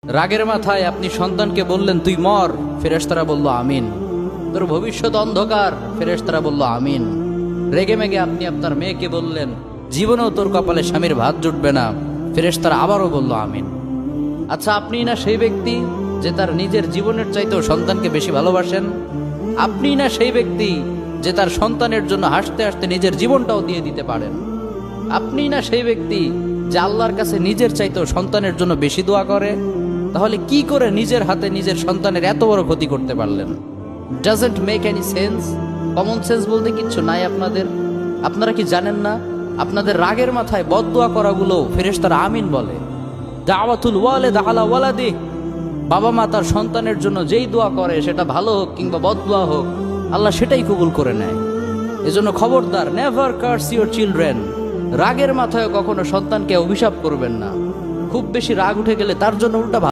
রাগের মাথায় আপনি সন্তানকে বললেন তুই মর, ফেরেশতারা বলল আমিন। তোর ভবিষ্যৎ অন্ধকার, ফেরেশতারা বলল আমিন। রেগে মেগে আপনি আপনার মেয়েকে বললেন জীবনেও তোর কপালে স্বামীর ভাত জুটবে না, ফেরেশতারা আবারও বলল আমিন। আচ্ছা, আপনি না সেই ব্যক্তি যে তার নিজের জীবনের চাইতেও সন্তানকে বেশি ভালোবাসেন? আপনি না সেই ব্যক্তি যে তার সন্তানের জন্য হাসতে হাসতে নিজের জীবনটাও দিয়ে দিতে পারেন? আপনি না সেই ব্যক্তি যে আল্লাহর কাছে নিজের চাইতেও সন্তানের জন্য বেশি দোয়া করে? তাহলে কি করে নিজের হাতে নিজের সন্তানের এত বড় ক্ষতি করতে পারলেন? Doesn't make any sense. Common sense বলতে কিচ্ছু নাই আপনাদের। আপনারা কি জানেন না আপনাদের রাগের মাথায় বদদোয়া করাগুলো ফেরেশতারা আমিন বলে? দাওয়াতুল ওয়ালিদ আলা ওয়ালাদি, বাবা মা তার সন্তানের জন্য যেই দোয়া করে সেটা ভালো হোক কিংবা বদদোয়া হোক, আল্লাহ সেটাই কবুল করে নেয়। এজন্য খবরদার, নেভার কার্স ইউর চিলড্রেন। রাগের মাথায় কখনো সন্তানকে অভিশাপ করবেন না। খুব বেশি রাগ উঠে গেলে তার জন্য উল্টা